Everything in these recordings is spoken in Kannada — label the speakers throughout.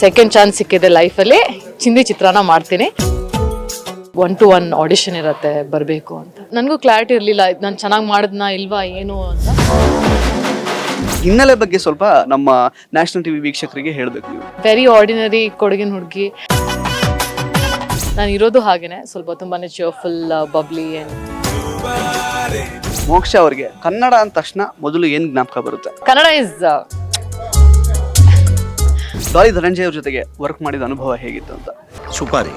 Speaker 1: ಸೆಕೆಂಡ್ ಚಾನ್ಸ್ ಸಿಕ್ಕಿದೆ ಲೈಫಲ್ಲಿ, ಚಿಂದಿ ಚಿತ್ರಾನ್ನ ಮಾಡ್ತೀನಿ. 1 to 1 ಆಡಿಷನ್ ಇರುತ್ತೆ, ಬರಬೇಕು ಅಂತ. ನನಗೂ ಕ್ಲಾರಿಟಿ ಇರಲಿಲ್ಲ ನಾನು ಚೆನ್ನಾಗಿ ಮಾಡಿದ್ನಾ ಇಲ್ವಾ ಏನು ಅಂತ.
Speaker 2: ಹಿನ್ನೆಲೆ ಬಗ್ಗೆ ಸ್ವಲ್ಪ ನಮ್ಮ ನ್ಯಾಷನಲ್ ಟಿವಿ ವೀಕ್ಷಕರಿಗೆ ಹೇಳಬೇಕು ನೀವು.
Speaker 1: ವೆರಿ ಆರ್ಡಿನರಿ ಕೊಡಗಿನ ಹುಡುಗಿ. ನಾನು ಇರೋದು ಹಾಗೇನೆ, ಸ್ವಲ್ಪ ತುಂಬಾನೇ ಚೇರ್ಫುಲ್, ಬಬ್ಲಿ.
Speaker 2: ಮೋಕ್ಷ ಅವರಿಗೆ ಕನ್ನಡ ಅಂದ ತಕ್ಷಣ ಮೊದಲು ಏನು ಜ್ಞಾಪಕ ಬರುತ್ತೆ?
Speaker 1: ಕನ್ನಡ ಇಸ್
Speaker 2: ಡಾಲಿ ಧನಂಜಯ ಅವ್ರ ಜೊತೆಗೆ ವರ್ಕ್ ಮಾಡಿದ ಅನುಭವ ಹೇಗಿತ್ತು ಅಂತ.
Speaker 3: ಸುಪಾರಿ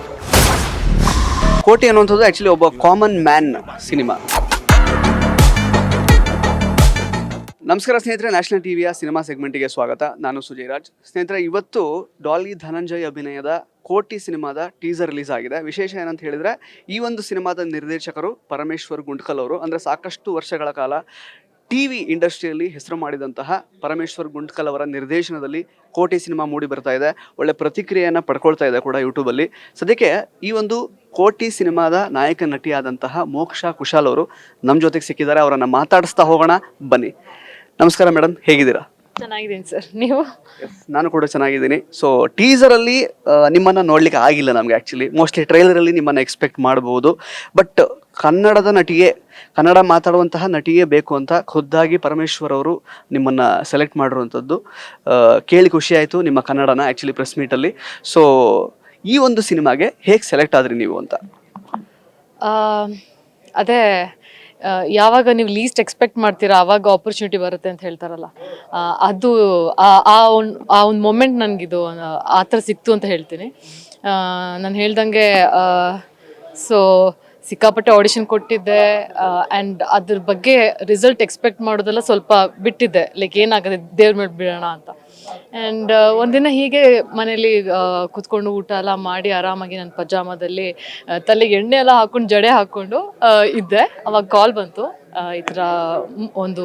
Speaker 2: ಕೋಟಿ ಅನ್ನುವಂಥದ್ದು ಆಕ್ಚುಲಿ ಒಬ್ಬ ಕಾಮನ್ ಮ್ಯಾನ್ ಸಿನಿಮಾ. ನಮಸ್ಕಾರ ಸ್ನೇಹಿತರೆ, ನ್ಯಾಷನಲ್ ಟಿವಿಯ ಸಿನಿಮಾ ಸೆಗ್ಮೆಂಟಿಗೆ ಸ್ವಾಗತ. ನಾನು ಸುಜಯ್ ರಾಜ್. ಸ್ನೇಹಿತರೆ, ಇವತ್ತು ಡಾಲಿ ಧನಂಜಯ್ ಅಭಿನಯದ ಕೋಟಿ ಸಿನಿಮಾದ ಟೀಸರ್ ರಿಲೀಸ್ ಆಗಿದೆ. ವಿಶೇಷ ಏನಂತ ಹೇಳಿದ್ರೆ, ಈ ಒಂದು ಸಿನಿಮಾದ ನಿರ್ದೇಶಕರು ಪರಮೇಶ್ವರ್ ಗುಂಡ್ಕಲ್ ಅವರು. ಅಂದರೆ ಸಾಕಷ್ಟು ವರ್ಷಗಳ ಕಾಲ ಟಿವಿ ಇಂಡಸ್ಟ್ರಿಯಲ್ಲಿ ಹೆಸರು ಮಾಡಿದಂತಹ ಪರಮೇಶ್ವರ್ ಗುಂಡ್ಕಲ್ ಅವರ ನಿರ್ದೇಶನದಲ್ಲಿ ಕೋಟಿ ಸಿನಿಮಾ ಮೂಡಿ ಬರ್ತಾ ಇದೆ. ಒಳ್ಳೆ ಪ್ರತಿಕ್ರಿಯೆಯನ್ನು ಪಡ್ಕೊಳ್ತಾ ಇದೆ ಕೂಡ ಯೂಟ್ಯೂಬಲ್ಲಿ. ಸದ್ಯಕ್ಕೆ ಈ ಒಂದು ಕೋಟಿ ಸಿನಿಮಾದ ನಾಯಕ ನಟಿಯಾದಂತಹ ಮೋಕ್ಷ ಕುಶಾಲ್ ಅವರು ನಮ್ಮ ಜೊತೆಗೆ ಸಿಕ್ಕಿದ್ದಾರೆ. ಅವರನ್ನು ಮಾತಾಡಿಸ್ತಾ ಹೋಗೋಣ, ಬನ್ನಿ. ನಮಸ್ಕಾರ ಮೇಡಮ್, ಹೇಗಿದ್ದೀರಾ?
Speaker 1: ಚೆನ್ನಾಗಿದ್ದೀನಿ ಸರ್, ನೀವು?
Speaker 2: ನಾನು ಕೂಡ ಚೆನ್ನಾಗಿದ್ದೀನಿ. ಸೊ ಟೀಸರಲ್ಲಿ ನಿಮ್ಮನ್ನು ನೋಡ್ಲಿಕ್ಕೆ ಆಗಿಲ್ಲ ನಮಗೆ. ಆ್ಯಕ್ಚುಲಿ ಮೋಸ್ಟ್ಲಿ ಟ್ರೈಲರಲ್ಲಿ ನಿಮ್ಮನ್ನು ಎಕ್ಸ್ಪೆಕ್ಟ್ ಮಾಡ್ಬೋದು. ಬಟ್ ಕನ್ನಡದ ನಟಿಗೆ, ಕನ್ನಡ ಮಾತಾಡುವಂತಹ ನಟಿಯೇ ಬೇಕು ಅಂತ ಖುದ್ದಾಗಿ ಪರಮೇಶ್ವರ್ ಅವರು ನಿಮ್ಮನ್ನು ಸೆಲೆಕ್ಟ್ ಮಾಡಿರುವಂಥದ್ದು ಕೇಳಿ ಖುಷಿ ಆಯಿತು. ನಿಮ್ಮ ಕನ್ನಡನ ಆ್ಯಕ್ಚುಲಿ ಪ್ರೆಸ್ ಮೀಟಲ್ಲಿ. ಸೊ ಈ ಒಂದು ಸಿನಿಮಾಗೆ ಹೇಗೆ ಸೆಲೆಕ್ಟ್ ಆದ್ರಿ ನೀವು ಅಂತ?
Speaker 1: ಅದೇ ಯಾವಾಗ ನೀವು ಲೀಸ್ಟ್ ಎಕ್ಸ್ಪೆಕ್ಟ್ ಮಾಡ್ತೀರಾ ಆವಾಗ ಆಪರ್ಚುನಿಟಿ ಬರುತ್ತೆ ಅಂತ ಹೇಳ್ತಾರಲ್ಲ, ಅದು ಆ ಒಂದು ಮೊಮೆಂಟ್ ನನಗಿದು ಆ ಥರ ಸಿಕ್ತು ಅಂತ ಹೇಳ್ತೀನಿ. ನಾನು ಹೇಳ್ದಂಗೆ ಸೊ ಸಿಕ್ಕಾಪಟ್ಟೆ ಆಡಿಷನ್ ಕೊಟ್ಟಿದ್ದೆ, ಆ್ಯಂಡ್ ಅದ್ರ ಬಗ್ಗೆ ರಿಸಲ್ಟ್ ಎಕ್ಸ್ಪೆಕ್ಟ್ ಮಾಡೋದೆಲ್ಲ ಸ್ವಲ್ಪ ಬಿಟ್ಟಿದ್ದೆ. ಲೈಕ್ ಏನಾಗುತ್ತೆ ದೇವ್ರ ಮೇಲೆ ಬಿಡೋಣ ಅಂತ. ಆ್ಯಂಡ್ ಒಂದಿನ ಹೀಗೆ ಮನೇಲಿ ಕೂತ್ಕೊಂಡು ಊಟ ಎಲ್ಲ ಮಾಡಿ ಆರಾಮಾಗಿ ನನ್ನ ಪಜಾಮದಲ್ಲಿ ತಲೆಗೆ ಎಣ್ಣೆ ಎಲ್ಲ ಹಾಕ್ಕೊಂಡು ಜಡೆ ಹಾಕ್ಕೊಂಡು ಇದ್ದೆ. ಅವಾಗ ಕಾಲ್ ಬಂತು, ಈ ಥರ ಒಂದು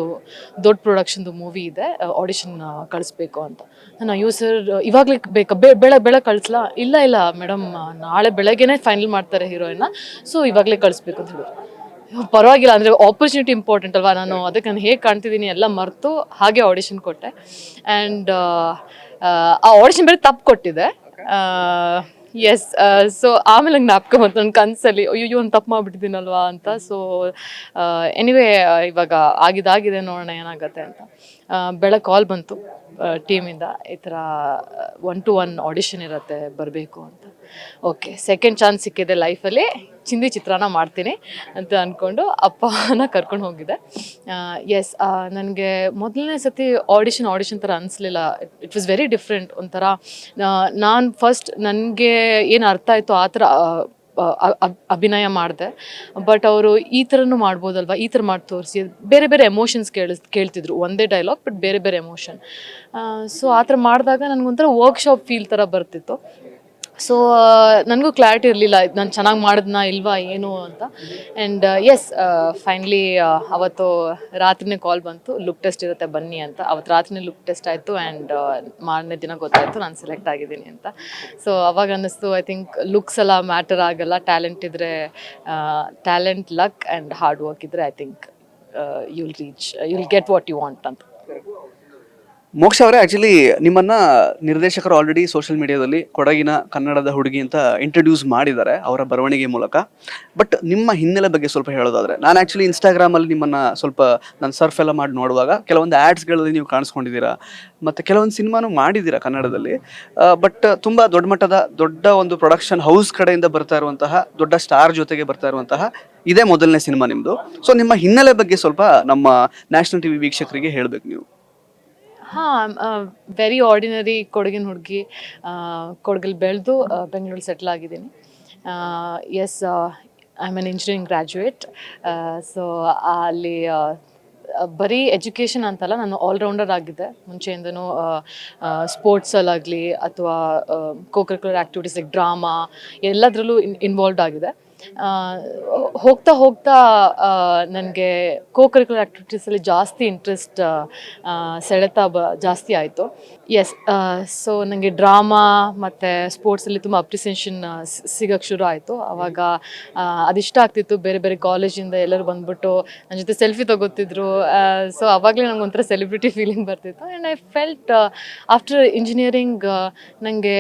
Speaker 1: ದೊಡ್ಡ ಪ್ರೊಡಕ್ಷನ್ದು ಮೂವಿ ಇದೆ, ಆಡಿಷನ್ ಕಳಿಸ್ಬೇಕು ಅಂತ. ನಾನು ಅಯ್ಯೋ ಸರ್ ಇವಾಗಲೇ ಬೇಕಾ, ಬೆಳಗ್ಗೆ ಕಳಿಸ್ಲಾ? ಇಲ್ಲ ಮೇಡಮ್, ನಾಳೆ ಬೆಳಗ್ಗೆನೇ ಫೈನಲ್ ಮಾಡ್ತಾರೆ ಹೀರೋಯಿನ್ನ, ಸೊ ಇವಾಗಲೇ ಕಳಿಸ್ಬೇಕು ಅಂತ ಹೇಳಿದ್ರು. ಪರವಾಗಿಲ್ಲ, ಅಂದರೆ ಆಪರ್ಚುನಿಟಿ ಇಂಪಾರ್ಟೆಂಟ್ ಅಲ್ವಾ. ಅದಕ್ಕೆ ನಾನು ಹೇಗೆ ಕಾಣ್ತಿದ್ದೀನಿ ಎಲ್ಲ ಮರೆತು ಹಾಗೆ ಆಡಿಷನ್ ಕೊಟ್ಟೆ. ಆ್ಯಂಡ್ ಆ ಆಡಿಷನ್ ಬೇರೆ ತಪ್ಪು ಕೊಟ್ಟಿದ್ದೆ. ಎಸ್. ಸೊ ಆಮೇಲೆ ನಂಗೆ ಜ್ಞಾಪಕ ಬಂತು ನನ್ನ ಕನಸಲ್ಲಿ, ಅಯ್ಯೋ ಒಂದು ತಪ್ಪು ಮಾಡಿಬಿಟ್ಟಿದ್ದೀನಲ್ವಾ ಅಂತ. ಸೊ ಎನಿವೇ ಇವಾಗ ಆಗಿದೆ, ನೋಡೋಣ ಏನಾಗುತ್ತೆ ಅಂತ. ಬೆಳಗ್ಗೆ ಕಾಲ್ ಬಂತು ಟೀಮಿಂದ, ಈ ಥರ 1 to 1 ಆಡಿಷನ್ ಇರುತ್ತೆ, ಬರಬೇಕು ಅಂತ. ಓಕೆ, ಸೆಕೆಂಡ್ ಚಾನ್ಸ್ ಸಿಕ್ಕಿದೆ ಲೈಫಲ್ಲಿ, ಚಿಂದಿ ಚಿತ್ರಾನ್ನ ಮಾಡ್ತೀನಿ ಅಂತ ಅಂದ್ಕೊಂಡು ಅಪ್ಪನ ಕರ್ಕೊಂಡು ಹೋಗಿದ್ದೆ. ಎಸ್, ನನಗೆ ಮೊದಲನೇ ಸತಿ ಆಡಿಷನ್ ಥರ ಅನಿಸ್ಲಿಲ್ಲ. It was very different. ಒಂಥರ ನಾನು ಫಸ್ಟ್ ನನಗೆ ಏನು ಅರ್ಥ ಆಯಿತು ಆ ಥರ ಅಭಿನಯ ಮಾಡಿದೆ. ಬಟ್ ಅವರು ಈ ಥರನೂ ಮಾಡ್ಬೋದಲ್ವ, ಈ ಥರ ಮಾಡಿ ತೋರಿಸಿ, ಬೇರೆ ಬೇರೆ ಎಮೋಷನ್ಸ್ ಕೇಳ್ತಿದ್ರು. ಒಂದೇ ಡೈಲಾಗ್ ಬಟ್ ಬೇರೆ ಬೇರೆ ಎಮೋಷನ್. ಸೊ ಆ ಥರ ಮಾಡಿದಾಗ ನನಗೊಂಥರ ವರ್ಕ್ಶಾಪ್ ಫೀಲ್ ಥರ ಬರ್ತಿತ್ತು. ಸೊ ನನಗೂ ಕ್ಲಾರಿಟಿ ಇರಲಿಲ್ಲ ನಾನು ಚೆನ್ನಾಗಿ ಮಾಡಿದ್ನಾ ಇಲ್ವಾ ಏನು ಅಂತ. ಆ್ಯಂಡ್ ಎಸ್, ಫೈನಲಿ ಅವತ್ತು ರಾತ್ರಿನೇ ಕಾಲ್ ಬಂತು, ಲುಕ್ ಟೆಸ್ಟ್ ಇರುತ್ತೆ ಬನ್ನಿ ಅಂತ. ಅವತ್ತು ರಾತ್ರಿನೇ ಲುಕ್ ಟೆಸ್ಟ್ ಆಯಿತು. ಆ್ಯಂಡ್ ಮಾರನೇ ದಿನ ಗೊತ್ತಾಯಿತು ನಾನು ಸೆಲೆಕ್ಟ್ ಆಗಿದ್ದೀನಿ ಅಂತ. ಸೊ ಅವಾಗ ಅನ್ನಿಸ್ತು, ಐ ಥಿಂಕ್ ಲುಕ್ಸ್ ಎಲ್ಲ ಮ್ಯಾಟರ್ ಆಗಲ್ಲ, ಟ್ಯಾಲೆಂಟ್ ಇದ್ದರೆ, talent, luck and hard work ಇದ್ದರೆ I think you'll get what you want ಅಂತ.
Speaker 2: ಮೋಕ್ಷ ಅವರೇ, ಆ್ಯಕ್ಚುಲಿ ನಿಮ್ಮನ್ನು ನಿರ್ದೇಶಕರು ಆಲ್ರೆಡಿ ಸೋಷಿಯಲ್ ಮೀಡಿಯಾದಲ್ಲಿ ಕೊಡಗಿನ ಕನ್ನಡದ ಹುಡುಗಿ ಅಂತ ಇಂಟ್ರೊಡ್ಯೂಸ್ ಮಾಡಿದ್ದಾರೆ ಅವರ ಬರವಣಿಗೆ ಮೂಲಕ. ಬಟ್ ನಿಮ್ಮ ಹಿನ್ನೆಲೆ ಬಗ್ಗೆ ಸ್ವಲ್ಪ ಹೇಳೋದಾದರೆ, ನಾನು ಆ್ಯಕ್ಚುಲಿ ಇನ್ಸ್ಟಾಗ್ರಾಮಲ್ಲಿ ನಿಮ್ಮನ್ನು ಸ್ವಲ್ಪ ನಾನು ಸರ್ಫ್ ಎಲ್ಲ ಮಾಡಿ ನೋಡುವಾಗ ಕೆಲವೊಂದು ಆ್ಯಡ್ಸ್ಗಳಲ್ಲಿ ನೀವು ಕಾಣಿಸ್ಕೊಂಡಿದ್ದೀರಾ, ಮತ್ತು ಕೆಲವೊಂದು ಸಿನಿಮಾನು ಮಾಡಿದ್ದೀರಾ ಕನ್ನಡದಲ್ಲಿ. ಬಟ್ ತುಂಬ ದೊಡ್ಡ ಒಂದು ಪ್ರೊಡಕ್ಷನ್ ಹೌಸ್ ಕಡೆಯಿಂದ ಬರ್ತಾ ಇರುವಂತಹ, ದೊಡ್ಡ ಸ್ಟಾರ್ ಜೊತೆಗೆ ಬರ್ತಾ ಇರುವಂತಹ ಇದೇ ಮೊದಲನೇ ಸಿನಿಮಾ ನಿಮ್ಮದು. ಸೊ ನಿಮ್ಮ ಹಿನ್ನೆಲೆ ಬಗ್ಗೆ ಸ್ವಲ್ಪ ನಮ್ಮ ನ್ಯಾಷನಲ್ ಟಿವಿ ವೀಕ್ಷಕರಿಗೆ ಹೇಳಬೇಕು ನೀವು.
Speaker 1: ಹಾಂ, ವೆರಿ ಆರ್ಡಿನರಿ ಕೊಡಗಿನ ಹುಡುಗಿ. ಕೊಡಗಲ್ಲಿ ಬೆಳೆದು ಬೆಂಗಳೂರಲ್ಲಿ ಸೆಟ್ಲ್ ಆಗಿದ್ದೀನಿ. Yes, I am an engineering graduate. So ಅಲ್ಲಿ ಬರೀ ಎಜುಕೇಷನ್ ಅಂತಲ್ಲ, ನಾನು ಆಲ್ರೌಂಡರ್ ಆಗಿದ್ದೆ ಮುಂಚೆಯಿಂದನೂ. ಸ್ಪೋರ್ಟ್ಸಲ್ಲಾಗಲಿ ಅಥವಾ co curricular activities like drama ಎಲ್ಲದರಲ್ಲೂ ಇನ್ವಾಲ್ವ್ಡ್ ಆಗಿದೆ. ಹೋಗ್ತಾ ಹೋಗ್ತಾ ನನಗೆ ಕರಿಕ್ಯುಲರ್ ಆ್ಯಕ್ಟಿವಿಟೀಸಲ್ಲಿ ಜಾಸ್ತಿ ಇಂಟ್ರೆಸ್ಟ್ ಸೆಳೆತ ಜಾಸ್ತಿ ಆಯಿತು. ಎಸ್, ಸೊ ನನಗೆ ಡ್ರಾಮಾ ಮತ್ತು ಸ್ಪೋರ್ಟ್ಸಲ್ಲಿ ತುಂಬ ಅಪ್ರಿಸಿಯೇಷನ್ ಸಿಗೋಕ್ಕೆ ಶುರು ಆಯಿತು. ಆವಾಗ ಅದಿಷ್ಟ ಆಗ್ತಿತ್ತು. ಬೇರೆ ಬೇರೆ ಕಾಲೇಜಿಂದ ಎಲ್ಲರೂ ಬಂದ್ಬಿಟ್ಟು ನನ್ನ ಜೊತೆ ಸೆಲ್ಫಿ ತಗೋತಿದ್ರು. ಸೊ ಆವಾಗಲೇ ನಂಗೆ ಒಂಥರ ಸೆಲೆಬ್ರಿಟಿ ಫೀಲಿಂಗ್ ಬರ್ತಿತ್ತು. And I felt after engineering ನನಗೆ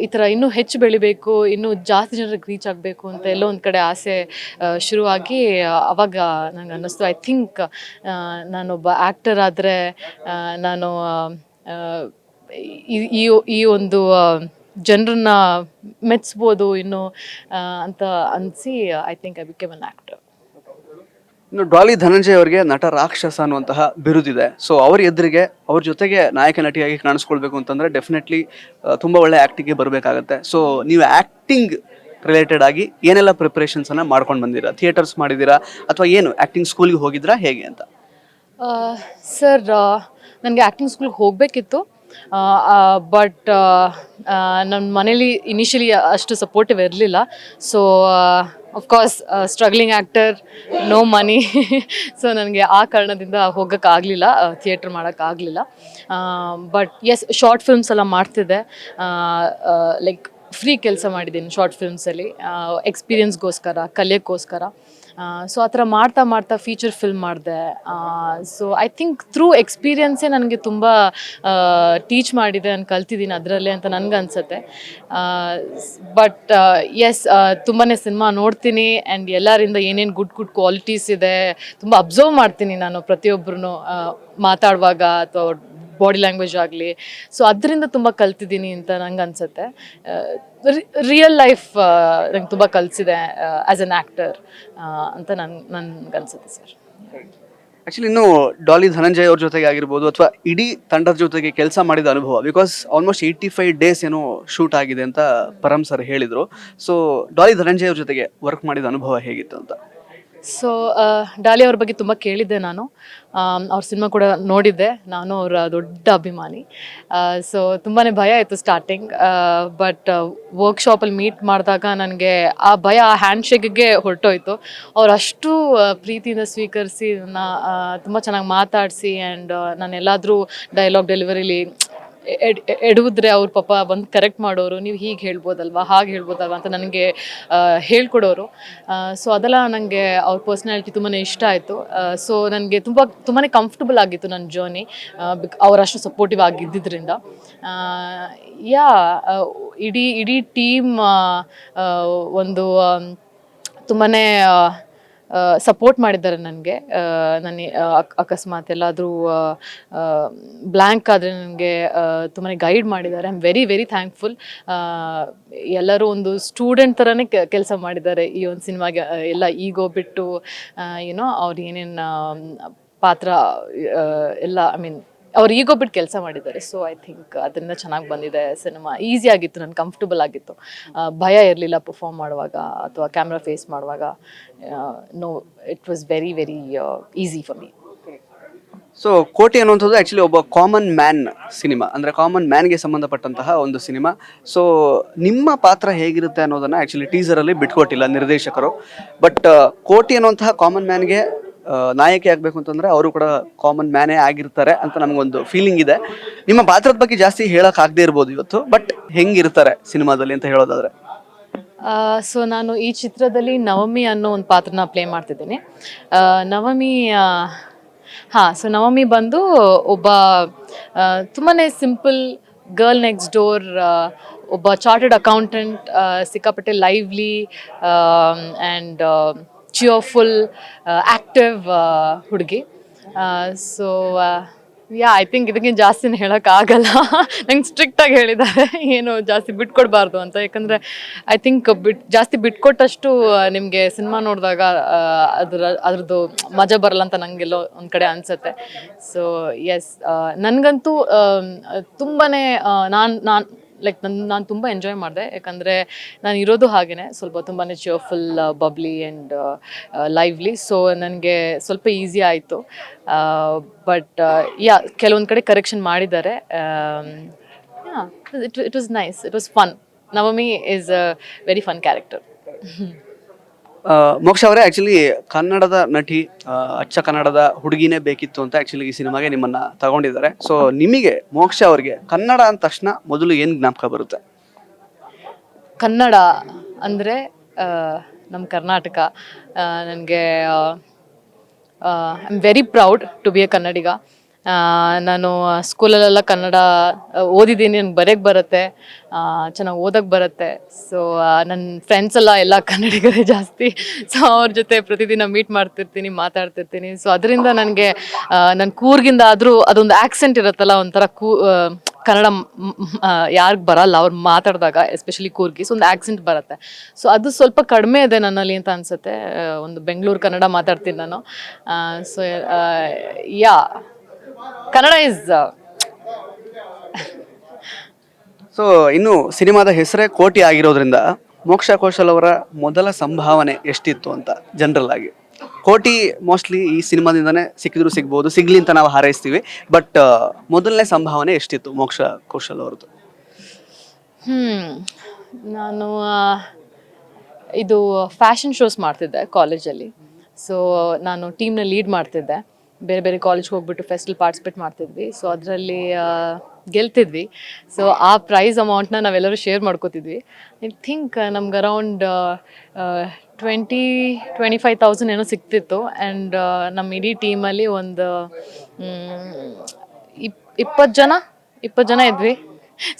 Speaker 1: ಈ ಥರ ಇನ್ನೂ ಹೆಚ್ಚು ಬೆಳಿಬೇಕು, ಇನ್ನೂ ಜಾಸ್ತಿ ಜನರಿಗೆ ರೀಚ್ ಆಗಬೇಕು ಅಂತ ಎಲ್ಲೋ ಒಂದು ಕಡೆ ಆಸೆ ಶುರುವಾಗಿ ಆವಾಗ ನಂಗೆ ಅನ್ನಿಸ್ತು, ಐ ಥಿಂಕ್ ನಾನೊಬ್ಬ ಆ್ಯಕ್ಟರ್ ಆದರೆ ನಾನು ಈ ಒಂದು ಜನರನ್ನ ಮೆಚ್ಚಿಸ್ಬೋದು ಇನ್ನು ಅಂತ ಅನಿಸಿ I think I became an actor.
Speaker 2: ಇನ್ನು ಡಾಲಿ ಧನಂಜಯ್ ಅವರಿಗೆ ನಟ ರಾಕ್ಷಸ ಅನ್ನುವಂತಹ ಬಿರುದಿದೆ. ಸೊ ಅವ್ರ ಎದುರಿಗೆ ಅವ್ರ ಜೊತೆಗೆ ನಾಯಕ ನಟಿಯಾಗಿ ಕಾಣಿಸ್ಕೊಳ್ಬೇಕು ಅಂತಂದ್ರೆ ಡೆಫಿನೆಟ್ಲಿ ತುಂಬಾ ಒಳ್ಳೆ ಆಕ್ಟಿಂಗ್ಗೆ ಬರಬೇಕಾಗತ್ತೆ. ಸೊ ನೀವು ಆಕ್ಟಿಂಗ್ ರಿಲೇಟೆಡ್ ಆಗಿ ಏನೆಲ್ಲ ಪ್ರಿಪರೇಷನ್ಸ್ ಅನ್ನ ಮಾಡ್ಕೊಂಡು ಬಂದಿರಾ? ಥಿಯೇಟರ್ಸ್ ಮಾಡಿದ್ದೀರಾ ಅಥವಾ ಏನು ಆಕ್ಟಿಂಗ್ ಸ್ಕೂಲ್ಗೆ ಹೋಗಿದ್ರಾ ಹೇಗೆ ಅಂತ?
Speaker 1: ಸರ್, ನನಗೆ ಆ್ಯಕ್ಟಿಂಗ್ ಸ್ಕೂಲ್ಗೆ ಹೋಗಬೇಕಿತ್ತು. ಬಟ್ ನನ್ನ ಮನೇಲಿ ಇನಿಷಿಯಲಿ ಅಷ್ಟು ಸಪೋರ್ಟಿವ್ ಇರಲಿಲ್ಲ. So of course struggling actor, no money. So ನನಗೆ ಆ ಕಾರಣದಿಂದ ಹೋಗೋಕ್ಕಾಗಲಿಲ್ಲ, ಥಿಯೇಟ್ರ್ ಮಾಡೋಕ್ಕಾಗಲಿಲ್ಲ. ಬಟ್ ಎಸ್, ಶಾರ್ಟ್ ಫಿಲ್ಮ್ಸ್ ಎಲ್ಲ ಮಾಡ್ತಿದ್ದೆ. ಲೈಕ್ ಫ್ರೀ ಕೆಲಸ ಮಾಡಿದ್ದೀನಿ ಶಾರ್ಟ್ ಫಿಲ್ಮ್ಸಲ್ಲಿ, ಎಕ್ಸ್ಪೀರಿಯನ್ಸ್ಗೋಸ್ಕರ, ಕಲಿಯೋಕ್ಕೋಸ್ಕರ. ಸೊ ಆ ಥರ ಮಾಡ್ತಾ ಮಾಡ್ತಾ ಫೀಚರ್ ಫಿಲ್ಮ್ ಮಾಡಿದೆ. ಸೊ ಐ ಥಿಂಕ್ ಥ್ರೂ ಎಕ್ಸ್ಪೀರಿಯನ್ಸೇ ನನಗೆ ತುಂಬ ಟೀಚ್ ಮಾಡಿದೆ, ನಾನು ಕಲ್ತಿದ್ದೀನಿ ಅದರಲ್ಲೇ ಅಂತ ನನಗೆ ಅನಿಸುತ್ತೆ. ಬಟ್ ಎಸ್, ತುಂಬಾ ಸಿನಿಮಾ ನೋಡ್ತೀನಿ ಆ್ಯಂಡ್ ಎಲ್ಲರಿಂದ ಏನೇನು ಗುಡ್ ಕ್ವಾಲಿಟೀಸ್ ಇದೆ ತುಂಬ ಅಬ್ಸರ್ವ್ ಮಾಡ್ತೀನಿ ನಾನು, ಪ್ರತಿಯೊಬ್ಬರೂ ಮಾತಾಡುವಾಗ ಅಥವಾ ಬಾಡಿ ಲ್ಯಾಂಗ್ವೇಜ್ ಆಗಲಿ. ಸೊ ಅದರಿಂದ ತುಂಬ ಕಲ್ತಿದ್ದೀನಿ ಅಂತ ನಂಗೆ ಅನಿಸುತ್ತೆ. ರಿಯಲ್ ಲೈಫ್ ನಂಗೆ ತುಂಬ ಕಲಿಸಿದೆ ಆ್ಯಸ್ ಅನ್ ಆ್ಯಕ್ಟರ್ ಅಂತ ನನ್ಗೆ ಅನಿಸುತ್ತೆ ಸರ್.
Speaker 2: ಆಕ್ಚುಲಿ ಇನ್ನು ಡಾಲಿ ಧನಂಜಯ್ ಅವ್ರ ಜೊತೆಗೆ ಆಗಿರ್ಬೋದು ಅಥವಾ ಇಡೀ ತಂಡದ ಜೊತೆಗೆ ಕೆಲಸ ಮಾಡಿದ ಅನುಭವ, ಬಿಕಾಸ್ ಆಲ್ಮೋಸ್ಟ್ 85 ಡೇಸ್ ಏನೋ ಶೂಟ್ ಆಗಿದೆ ಅಂತ ಪರಮ್ ಸರ್ ಹೇಳಿದರು. ಸೊ ಡಾಲಿ ಧನಂಜಯ್ ಅವ್ರ ಜೊತೆಗೆ ವರ್ಕ್ ಮಾಡಿದ ಅನುಭವ ಹೇಗಿತ್ತು ಅಂತ?
Speaker 1: ಸೊ ಡಾಲಿ ಅವ್ರ ಬಗ್ಗೆ ತುಂಬ ಕೇಳಿದ್ದೆ ನಾನು. ಅವ್ರ ಸಿನಿಮಾ ಕೂಡ ನೋಡಿದ್ದೆ, ನಾನು ಅವರ ದೊಡ್ಡ ಅಭಿಮಾನಿ. ಸೊ ತುಂಬಾ ಭಯ ಆಯಿತು ಸ್ಟಾರ್ಟಿಂಗ್. ಬಟ್ ವರ್ಕ್ಶಾಪಲ್ಲಿ ಮೀಟ್ ಮಾಡಿದಾಗ ನನಗೆ ಆ ಭಯ ಆ ಹ್ಯಾಂಡ್ಶೇಕಿಗೆ ಹೊರಟೋಯ್ತು. ಅವ್ರು ಅಷ್ಟು ಪ್ರೀತಿಯಿಂದ ಸ್ವೀಕರಿಸಿ ನನ್ನ ತುಂಬ ಚೆನ್ನಾಗಿ ಮಾತಾಡಿಸಿ. ಆ್ಯಂಡ್ ನಾನು ಎಲ್ಲಾದರೂ ಡೈಲಾಗ್ ಡೆಲಿವರಿಲಿ ಎಡುವುದ್ರೆ ಅವ್ರ ಪಾಪ ಬಂದು ಕರೆಕ್ಟ್ ಮಾಡೋರು, ನೀವು ಹೀಗೆ ಹೇಳ್ಬೋದಲ್ವಾ, ಹಾಗೆ ಹೇಳ್ಬೋದಲ್ವಾ ಅಂತ ನನಗೆ ಹೇಳ್ಕೊಡೋರು. ಸೊ ಅದೆಲ್ಲ ನನಗೆ ಅವ್ರ ಪರ್ಸ್ನಾಲಿಟಿ ತುಂಬಾ ಇಷ್ಟ ಆಯಿತು. ಸೊ ನನಗೆ ತುಂಬಾ ಕಂಫರ್ಟಬಲ್ ಆಗಿತ್ತು ನನ್ನ ಜರ್ನಿ, ಅವರಷ್ಟು ಸಪೋರ್ಟಿವ್ ಆಗಿದ್ದರಿಂದ. ಯಾ, ಇಡೀ ಟೀಮ್ ಒಂದು ತುಂಬಾ ಸಪೋರ್ಟ್ ಮಾಡಿದ್ದಾರೆ ನನಗೆ. ನನ್ನ ಅಕಸ್ಮಾತ್ ಎಲ್ಲಾದರೂ ಬ್ಲ್ಯಾಂಕ್ ಆದರೆ ನನಗೆ ತುಂಬಾ ಗೈಡ್ ಮಾಡಿದ್ದಾರೆ. I am very very thankful. ಎಲ್ಲರೂ ಒಂದು ಸ್ಟೂಡೆಂಟ್ ಥರನೇ ಕೆಲಸ ಮಾಡಿದ್ದಾರೆ ಈ ಒಂದು ಸಿನಿಮಾಗೆ. ಎಲ್ಲ ಈಗೋ ಬಿಟ್ಟು ಏನೋ ಅವ್ರು ಏನೇನು ಪಾತ್ರ ಎಲ್ಲ, ಐ ಮೀನ್ ಅವ್ರು ಈಗೋ ಬಿಟ್ಟು ಕೆಲಸ ಮಾಡಿದ್ದಾರೆ. ಸೊ ಐ ಥಿಂಕ್ ಅದರಿಂದ ಚೆನ್ನಾಗಿ ಬಂದಿದೆ ಸಿನಿಮಾ. ಈಸಿ ಆಗಿತ್ತು, ನಾನು ಕಂಫರ್ಟಬಲ್ ಆಗಿತ್ತು, ಭಯ ಇರಲಿಲ್ಲ ಪರ್ಫಾರ್ಮ್ ಮಾಡುವಾಗ ಅಥವಾ ಕ್ಯಾಮ್ರಾ ಫೇಸ್ ಮಾಡುವಾಗ. No, it was very very easy for me.
Speaker 2: So Kotee ಅನ್ನುವಂಥದ್ದು ಆ್ಯಕ್ಚುಲಿ ಒಬ್ಬ ಕಾಮನ್ ಮ್ಯಾನ್ ಸಿನಿಮಾ, ಅಂದರೆ ಕಾಮನ್ ಮ್ಯಾನ್ಗೆ ಸಂಬಂಧಪಟ್ಟಂತಹ ಒಂದು ಸಿನಿಮಾ. ಸೊ ನಿಮ್ಮ ಪಾತ್ರ ಹೇಗಿರುತ್ತೆ ಅನ್ನೋದನ್ನು ಆ್ಯಕ್ಚುಲಿ ಟೀಸರಲ್ಲಿ ಬಿಟ್ಕೊಟ್ಟಿಲ್ಲ ನಿರ್ದೇಶಕರು. ಬಟ್ ಕೋಟಿ ಅನ್ನುವಂತಹ ಕಾಮನ್ ಮ್ಯಾನ್ಗೆ ನಾಯಕಿ ಆಗಬೇಕು ಅಂತಂದರೆ ಅವರು ಕೂಡ ಕಾಮನ್ ಮ್ಯಾನೇ ಆಗಿರ್ತಾರೆ ಅಂತ ನಮಗೊಂದು ಫೀಲಿಂಗ್ ಇದೆ. ನಿಮ್ಮ ಪಾತ್ರದ ಬಗ್ಗೆ ಜಾಸ್ತಿ ಹೇಳೋಕ್ಕಾಗದೇ ಇರ್ಬೋದು ಇವತ್ತು, ಬಟ್ ಹೆಂಗಿರ್ತಾರೆ ಸಿನಿಮಾದಲ್ಲಿ ಅಂತ ಹೇಳೋದಾದರೆ?
Speaker 1: ಸೊ ನಾನು ಈ ಚಿತ್ರದಲ್ಲಿ ನವಮಿ ಅನ್ನೋ ಒಂದು ಪಾತ್ರನ ಪ್ಲೇ ಮಾಡ್ತಿದ್ದೀನಿ. ನವಮಿ, ಸೊ ನವಮಿ ಬಂದು ಒಬ್ಬ ತುಂಬಾ ಸಿಂಪಲ್ ಗರ್ಲ್ ನೆಕ್ಸ್ಟ್ ಡೋರ್, ಒಬ್ಬ ಚಾರ್ಟರ್ಡ್ ಅಕೌಂಟೆಂಟ್, ಸಿಕ್ಕಾಪಟ್ಟೆ ಲೈವ್ಲಿ ಆ್ಯಂಡ್ ಚಿಯರ್ಫುಲ್, ಆ್ಯಕ್ಟಿವ್ ಹುಡುಗಿ. ಸೊ ಯಾ, ಐ ಥಿಂಕ್ ಇದಕ್ಕಿಂತ ಜಾಸ್ತಿನ ಹೇಳೋಕ್ಕಾಗಲ್ಲ. ನಂಗೆ ಸ್ಟ್ರಿಕ್ಟಾಗಿ ಹೇಳಿದ್ದಾರೆ ಏನು ಜಾಸ್ತಿ ಬಿಟ್ಕೊಡ್ಬಾರ್ದು ಅಂತ. ಯಾಕಂದರೆ ಐ ಥಿಂಕ್ ಜಾಸ್ತಿ ಬಿಟ್ಕೊಟ್ಟಷ್ಟು ನಿಮಗೆ ಸಿನಿಮಾ ನೋಡಿದಾಗ ಅದ್ರದ್ದು ಮಜಾ ಬರಲ್ಲ ಅಂತ ನನಗೆಲ್ಲೋ ಒಂದು ಕಡೆ ಅನಿಸುತ್ತೆ. ಸೊ ಎಸ್, ನನಗಂತೂ ತುಂಬಾ ನಾನು ನಾನು ತುಂಬ ಎಂಜಾಯ್ ಮಾಡಿದೆ. ಯಾಕಂದರೆ ನಾನು ಇರೋದು ಹಾಗೆಯೇ ಸ್ವಲ್ಪ ತುಂಬಾ cheerful, bubbly and lively. So ನನಗೆ ಸ್ವಲ್ಪ ಈಸಿ ಆಯಿತು. ಬಟ್ ಯಾ, ಕೆಲವೊಂದು ಕಡೆ ಕರೆಕ್ಷನ್ ಮಾಡಿದ್ದಾರೆ. It was nice, it was fun. Navami is a very fun character.
Speaker 2: ಮೋಕ್ಷ ಅವರೇ, ಆ್ಯಕ್ಚುಲಿ ಕನ್ನಡದ ನಟಿ, ಅಚ್ಚ ಕನ್ನಡದ ಹುಡುಗಿನೇ ಬೇಕಿತ್ತು ಅಂತ ಆ್ಯಕ್ಚುಲಿ ಈ ಸಿನಿಮಾಗೆ ನಿಮ್ಮನ್ನು ತಗೊಂಡಿದ್ದಾರೆ. ಸೊ ನಿಮಗೆ ಮೋಕ್ಷ ಅವರಿಗೆ ಕನ್ನಡ ಅಂದ ತಕ್ಷಣ ಮೊದಲು ಏನು ಜ್ಞಾಪಕ ಬರುತ್ತೆ?
Speaker 1: ಕನ್ನಡ ಅಂದರೆ ನಮ್ಮ ಕರ್ನಾಟಕ. ನನಗೆ I am very proud to be a Kannadiga. ನಾನು ಸ್ಕೂಲಲ್ಲೆಲ್ಲ ಕನ್ನಡ ಓದಿದ್ದೀನಿ, ನನಗೆ ಬರೆಯೋಕ್ಕೆ ಬರುತ್ತೆ, ಚೆನ್ನಾಗಿ ಓದೋಕ್ಕೆ ಬರುತ್ತೆ. ಸೊ ನನ್ನ ಫ್ರೆಂಡ್ಸ್ ಎಲ್ಲ ಕನ್ನಡಿಗರೇ ಜಾಸ್ತಿ. ಸೊ ಅವ್ರ ಜೊತೆ ಪ್ರತಿದಿನ ಮೀಟ್ ಮಾಡ್ತಿರ್ತೀನಿ, ಮಾತಾಡ್ತಿರ್ತೀನಿ. ಸೊ ಅದರಿಂದ ನನಗೆ ನನ್ನ ಕೂರ್ಗಿಂದ ಆದರೂ ಅದೊಂದು ಆ್ಯಕ್ಸೆಂಟ್ ಇರುತ್ತಲ್ಲ, ಒಂಥರ ಕನ್ನಡ ಯಾರಿಗೆ ಬರಲ್ಲ ಅವ್ರು ಮಾತಾಡಿದಾಗ, ಎಸ್ಪೆಷಲಿ ಕೂರ್ಗಿ, ಸೊ ಒಂದು ಆ್ಯಕ್ಸೆಂಟ್ ಬರುತ್ತೆ. ಸೊ ಅದು ಸ್ವಲ್ಪ ಕಡಿಮೆ ಇದೆ ನನ್ನಲ್ಲಿ ಅಂತ ಅನಿಸುತ್ತೆ. ಒಂದು ಬೆಂಗಳೂರು ಕನ್ನಡ ಮಾತಾಡ್ತೀನಿ ನಾನು. So yeah, Kannada is
Speaker 2: so ಇನ್ನು ಸಿನಿಮಾದ ಹೆಸರೇ ಕೋಟಿ ಆಗಿರೋದ್ರಿಂದ ಮೋಕ್ಷ ಕೌಶಲ್ ಅವರ ಮೊದಲ ಸಂಭಾವನೆ ಎಷ್ಟಿತ್ತು ಅಂತ ಜನರಲ್ ಆಗಿ? ಕೋಟಿ ಮೋಸ್ಟ್ಲಿ ಈ ಸಿನಿಮಾದಿಂದನೇ ಸಿಕ್ಕಿದ್ರು ಸಿಗ್ಬೋದು, ಸಿಗ್ಲಿ ಅಂತ ನಾವು ಹಾರೈಸ್ತೀವಿ. ಬಟ್ ಮೊದಲನೇ ಸಂಭಾವನೆ ಎಷ್ಟಿತ್ತು ಮೋಕ್ಷ ಕೌಶಲ್ ಅವ್ರದ್ದು?
Speaker 1: ನಾನು ಇದು ಫ್ಯಾಷನ್ ಶೋಸ್ ಮಾಡ್ತಿದ್ದೆ ಕಾಲೇಜಲ್ಲಿ. ಸೊ ನಾನು ಟೀಮ್ನ ಲೀಡ್ ಮಾಡ್ತಿದ್ದೆ. ಬೇರೆ ಬೇರೆ ಕಾಲೇಜ್ಗೆ ಹೋಗ್ಬಿಟ್ಟು ಫೆಸ್ಟಲ್ಲಿ ಪಾರ್ಟಿಸಿಪೇಟ್ ಮಾಡ್ತಿದ್ವಿ. ಸೊ ಅದರಲ್ಲಿ ಗೆಲ್ತಿದ್ವಿ. ಸೊ ಆ ಪ್ರೈಸ್ ಅಮೌಂಟ್ನ ನಾವೆಲ್ಲರೂ ಶೇರ್ ಮಾಡ್ಕೋತಿದ್ವಿ. ಐ ಥಿಂಕ್ ನಮ್ಗೆ ಅರೌಂಡ್ 25,000 ಏನೋ ಸಿಗ್ತಿತ್ತು. ಆ್ಯಂಡ್ ನಮ್ಮ ಇಡೀ ಟೀಮಲ್ಲಿ ಒಂದು 20 ಜನ ಇದ್ವಿ.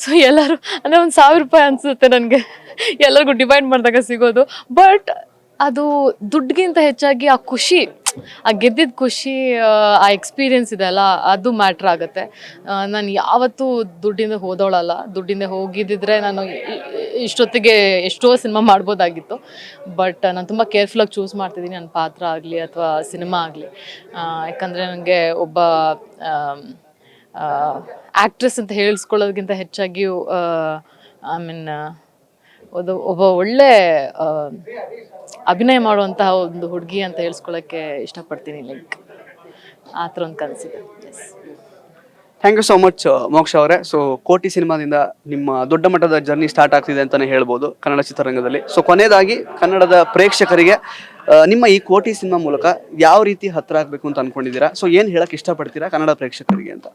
Speaker 1: ಸೊ ಎಲ್ಲರೂ ಅಂದರೆ ಒಂದು 1,000 ರೂಪಾಯಿ ಅನಿಸುತ್ತೆ ನನಗೆ ಎಲ್ಲರಿಗೂ ಡಿವೈಡ್ ಮಾಡಿದಾಗ ಸಿಗೋದು. ಬಟ್ ಅದು ದುಡ್ಡಿಗಿಂತ ಹೆಚ್ಚಾಗಿ ಆ ಖುಷಿ, ಆ ಗೆದ್ದಿದ್ದ ಖುಷಿ, ಆ ಎಕ್ಸ್ಪೀರಿಯೆನ್ಸ್ ಇದೆಯಲ್ಲ, ಅದು ಮ್ಯಾಟ್ರ್ ಆಗುತ್ತೆ. ನಾನು ಯಾವತ್ತೂ ದುಡ್ಡಿಂದ ಹೋದವಳಲ್ಲ. ದುಡ್ಡಿಂದ ಹೋಗಿದ್ದಿದ್ರೆ ನಾನು ಇಷ್ಟೊತ್ತಿಗೆ ಎಷ್ಟೋ ಸಿನಿಮಾ ಮಾಡ್ಬೋದಾಗಿತ್ತು. ಬಟ್ ನಾನು ತುಂಬ ಕೇರ್ಫುಲ್ಲಾಗಿ ಚೂಸ್ ಮಾಡ್ತಿದ್ದೀನಿ, ನನ್ನ ಪಾತ್ರ ಆಗಲಿ ಅಥವಾ ಸಿನಿಮಾ ಆಗಲಿ. ಯಾಕಂದರೆ ನನಗೆ ಒಬ್ಬ ಆ್ಯಕ್ಟ್ರೆಸ್ ಅಂತ ಹೇಳಿಸ್ಕೊಳ್ಳೋದಕ್ಕಿಂತ ಹೆಚ್ಚಾಗಿ ಐ ಮೀನ್ ಒಬ್ಬ ಒಳ್ಳೆ ಅಭಿನಯ ಮಾಡುವಂತಹ ಒಂದು ಹುಡುಗಿ ಅಂತ ಹೇಳ್ಸ್ಕೊಳ್ಳೋಕ್ಕೆ ಇಷ್ಟಪಡ್ತೀನಿ. ಲೈಕ್ ಆ ಥರ ಒಂದು ಕನಸಿದೆ. Yes,
Speaker 2: thank you so much Moksha ಅವರೇ. ಸೊ ಕೋಟಿ ಸಿನಿಮಾದಿಂದ ನಿಮ್ಮ ದೊಡ್ಡ ಮಟ್ಟದ ಜರ್ನಿ ಸ್ಟಾರ್ಟ್ ಆಗ್ತಿದೆ ಅಂತಲೇ ಹೇಳ್ಬೋದು ಕನ್ನಡ ಚಿತ್ರರಂಗದಲ್ಲಿ. ಸೊ ಕೊನೆಯದಾಗಿ ಕನ್ನಡದ ಪ್ರೇಕ್ಷಕರಿಗೆ ನಿಮ್ಮ ಈ ಕೋಟಿ ಸಿನಿಮಾ ಮೂಲಕ ಯಾವ ರೀತಿ ಹತ್ರ ಆಗಬೇಕು ಅಂತ ಅಂದ್ಕೊಂಡಿದ್ದೀರಾ? ಸೊ ಏನು ಹೇಳಕ್ಕೆ ಇಷ್ಟಪಡ್ತೀರಾ ಕನ್ನಡ ಪ್ರೇಕ್ಷಕರಿಗೆ ಅಂತ?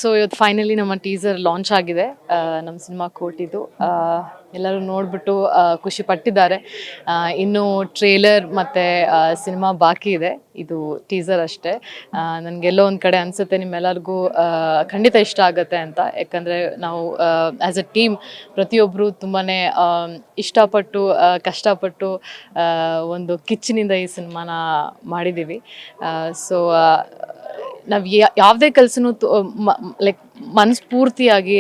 Speaker 1: ಸೊ ಇವತ್ತು ಫೈನಲಿ ನಮ್ಮ ಟೀಸರ್ ಲಾಂಚ್ ಆಗಿದೆ, ನಮ್ಮ ಸಿನಿಮಾ ಕೋಟಿದು. ಎಲ್ಲರೂ ನೋಡಿಬಿಟ್ಟು ಖುಷಿ ಪಟ್ಟಿದ್ದಾರೆ. ಇನ್ನು ಟ್ರೇಲರ್ ಮತ್ತು ಸಿನಿಮಾ ಬಾಕಿ ಇದೆ, ಇದು ಟೀಸರ್ ಅಷ್ಟೇ. ನನಗೆಲ್ಲೋ ಒಂದು ಕಡೆ ಅನಿಸುತ್ತೆ ನಿಮ್ಮೆಲ್ಲರಿಗೂ ಖಂಡಿತ ಇಷ್ಟ ಆಗುತ್ತೆ ಅಂತ. ಯಾಕಂದರೆ ನಾವು ಆ್ಯಸ್ ಅ ಟೀಮ್ ಪ್ರತಿಯೊಬ್ಬರು ತುಂಬಾ ಇಷ್ಟಪಟ್ಟು ಕಷ್ಟಪಟ್ಟು ಒಂದು ಕಿಚ್ಚಿನಿಂದ ಈ ಸಿನಿಮಾನ ಮಾಡಿದ್ದೀವಿ. ಸೊ ನಾವು ಯಾವುದೇ ಕೆಲಸನೂ ಲೈಕ್ ಮನಸ್ಫೂರ್ತಿಯಾಗಿ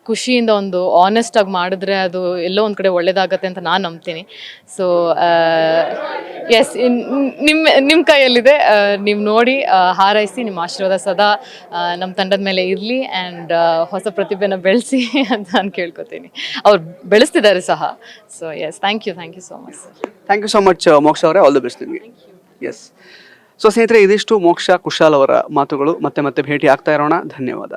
Speaker 1: ಖುಷಿಯಿಂದ ಒಂದು ಆನೆಸ್ಟಾಗಿ ಮಾಡಿದ್ರೆ ಅದು ಎಲ್ಲೋ ಒಂದು ಕಡೆ ಒಳ್ಳೇದಾಗತ್ತೆ ಅಂತ ನಾನು ನಂಬ್ತೀನಿ. ಸೊ ಎಸ್, ನಿಮ್ಮ ಕೈಯಲ್ಲಿದೆ, ನೀವು ನೋಡಿ ಹಾರೈಸಿ, ನಿಮ್ಮ ಆಶೀರ್ವಾದ ಸದಾ ನಮ್ಮ ತಂಡದ ಮೇಲೆ ಇರಲಿ. ಆ್ಯಂಡ್ ಹೊಸ ಪ್ರತಿಭೆನ ಬೆಳೆಸಿ ಅಂತ ನಾನು ಕೇಳ್ಕೊತೀನಿ. ಅವ್ರು ಬೆಳೆಸ್ತಿದ್ದಾರೆ ಸಹ. So yes, thank you so much.
Speaker 2: Thank you so much Moksha ಅವರೇ, ಆಲ್ ದ ಬೆಸ್ಟ್ ನಿಮಗೆ. ಎಸ್, ಸೊ ಸ್ನೇಹಿತರೆ, ಇದಿಷ್ಟು ಮೋಕ್ಷ ಕುಶಾಲ್ ಅವರ ಮಾತುಗಳು. ಮತ್ತೆ ಭೇಟಿ ಆಗ್ತಾ ಇರೋಣ. ಧನ್ಯವಾದ.